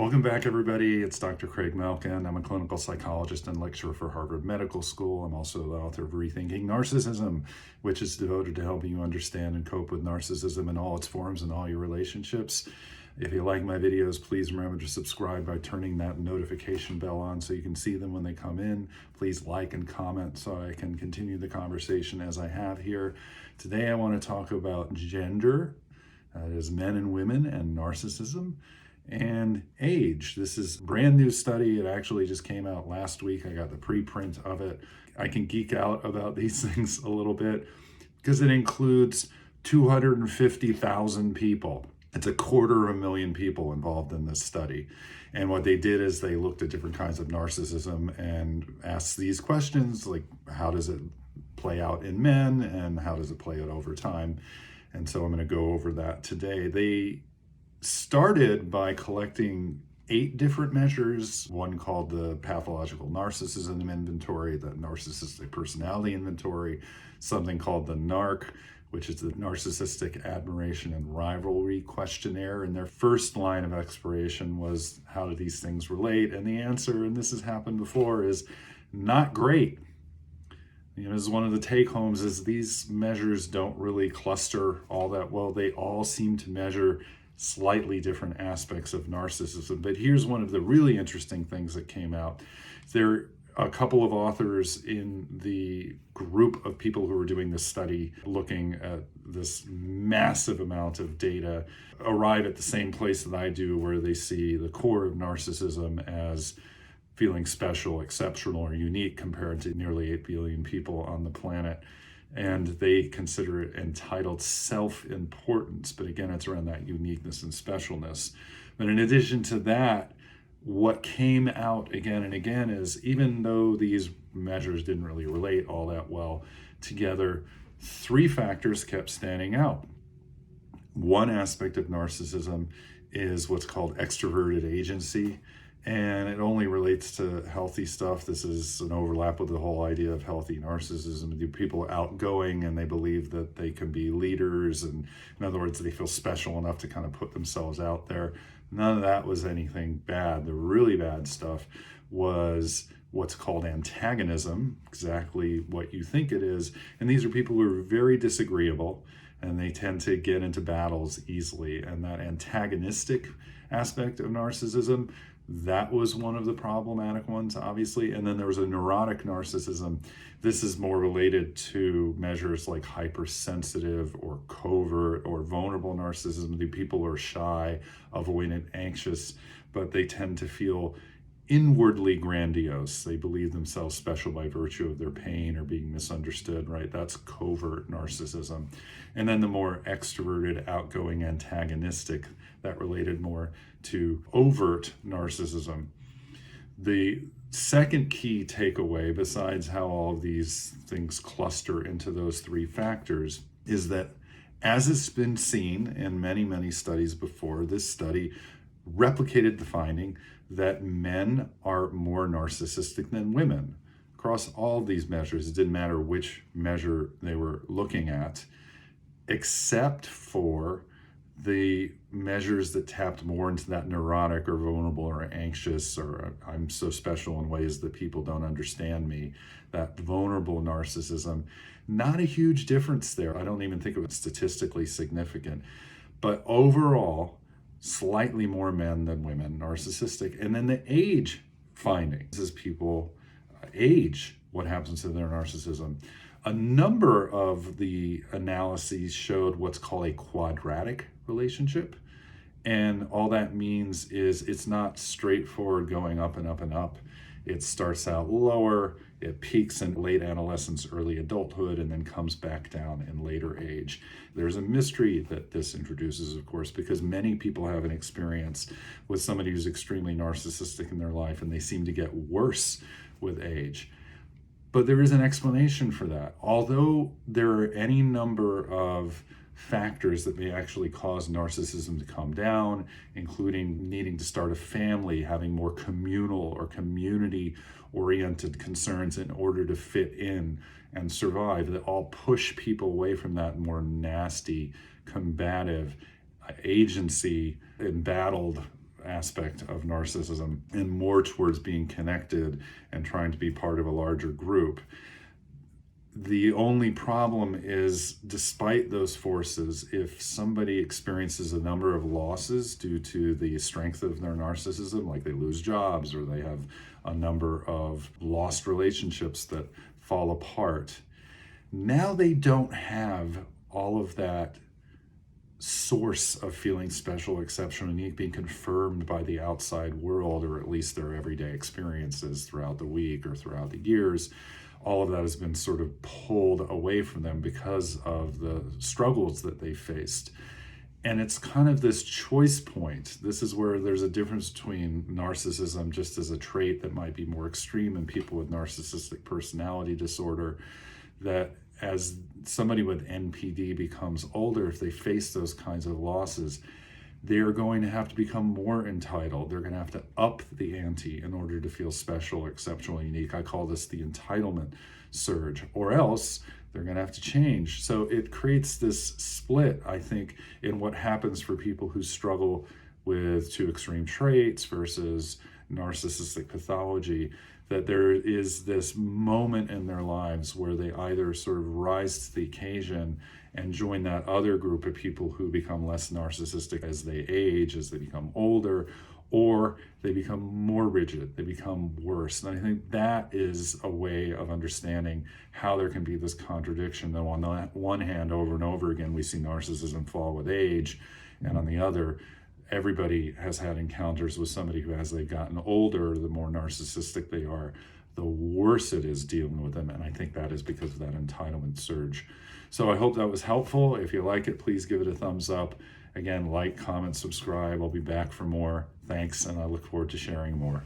Welcome back, everybody. It's Dr. Craig Malkin. I'm a clinical psychologist and lecturer for Harvard Medical School. I'm also the author of Rethinking Narcissism, which is devoted to helping you understand and cope with narcissism in all its forms and all your relationships. If you like my videos, please remember to subscribe by turning that notification bell on so you can see them when they come in. Please like and comment so I can continue the conversation as I have here. Today I want to talk about gender, that is men and women, and narcissism, and age. This is a brand new study. It actually just came out last week. I got the preprint of it. I can geek out about these things a little bit because it includes 250,000 people. It's 250,000 people involved in this study. And what they did is they looked at different kinds of narcissism and asked these questions, like how does it play out in men and how does it play out over time? And so I'm going to go over that today. They started by collecting 8 different measures, one called the Pathological Narcissism Inventory, the Narcissistic Personality Inventory, something called the NARC, which is the Narcissistic Admiration and Rivalry Questionnaire. And their first line of exploration was, how do these things relate? And the answer, and this has happened before, is not great. This is one of the take-homes, is these measures don't really cluster all that well. They all seem to measure slightly different aspects of narcissism. But here's one of the really interesting things that came out. There are a couple of authors in the group of people who were doing this study looking at this massive amount of data arrive at the same place that I do, where they see the core of narcissism as feeling special, exceptional, or unique compared to nearly 8 billion people on the planet. And they consider it entitled self-importance. But again, it's around that uniqueness and specialness. But in addition to that, what came out again and again is, even though these measures didn't really relate all that well together, 3 factors kept standing out. One aspect of narcissism is what's called extroverted agency. And it only relates to healthy stuff. This is an overlap with the whole idea of healthy narcissism. People are outgoing and they believe that they can be leaders. And in other words, they feel special enough to kind of put themselves out there. None of that was anything bad. The really bad stuff was what's called antagonism, exactly what you think it is. And these are people who are very disagreeable and they tend to get into battles easily. And that antagonistic aspect of narcissism, that was one of the problematic ones, obviously. And then there was a neurotic narcissism. This is more related to measures like hypersensitive or covert or vulnerable narcissism. The people are shy, avoidant, anxious, but they tend to feel inwardly grandiose. They believe themselves special by virtue of their pain or being misunderstood, right? That's covert narcissism. And then the more extroverted, outgoing, antagonistic, that related more to overt narcissism. The second key takeaway, besides how all of these things cluster into those 3 factors, is that, as has been seen in many, many studies before, this study replicated the finding that men are more narcissistic than women across all these measures. It didn't matter which measure they were looking at, except for the measures that tapped more into that neurotic or vulnerable or anxious, or I'm so special in ways that people don't understand me, that vulnerable narcissism. Not a huge difference there. I don't even think it was statistically significant. But overall, slightly more men than women narcissistic. And then the age findings, as people age, what happens to their narcissism. A number of the analyses showed what's called a quadratic relationship. And all that means is it's not straightforward going up and up and up. It starts out lower, it peaks in late adolescence, early adulthood, and then comes back down in later age. There's a mystery that this introduces, of course, because many people have an experience with somebody who's extremely narcissistic in their life, and they seem to get worse with age. But there is an explanation for that. Although there are any number of factors that may actually cause narcissism to come down, including needing to start a family, having more communal or community-oriented concerns in order to fit in and survive, that all push people away from that more nasty, combative, agency, embattled aspect of narcissism and more towards being connected and trying to be part of a larger group. The only problem is, despite those forces, if somebody experiences a number of losses due to the strength of their narcissism, like they lose jobs or they have a number of lost relationships that fall apart, now they don't have all of that source of feeling special, exceptional, unique being confirmed by the outside world, or at least their everyday experiences throughout the week or throughout the years. All of that has been sort of pulled away from them because of the struggles that they faced. And it's kind of this choice point. This is where there's a difference between narcissism just as a trait that might be more extreme in people with narcissistic personality disorder, that as somebody with NPD becomes older, if they face those kinds of losses, they're going to have to become more entitled. They're going to have to up the ante in order to feel special, exceptional, unique. I call this the entitlement surge, or else they're going to have to change. So it creates this split, I think, in what happens for people who struggle with two extreme traits versus narcissistic pathology, that there is this moment in their lives where they either sort of rise to the occasion and join that other group of people who become less narcissistic as they age, as they become older, or they become more rigid, they become worse. And I think that is a way of understanding how there can be this contradiction. Though on the one hand, over and over again, we see narcissism fall with age, and on the other, everybody has had encounters with somebody who, as they've gotten older, the more narcissistic they are, the worse it is dealing with them. And I think that is because of that entitlement surge. So I hope that was helpful. If you like it, please give it a thumbs up. Again, like, comment, subscribe. I'll be back for more. Thanks, and I look forward to sharing more.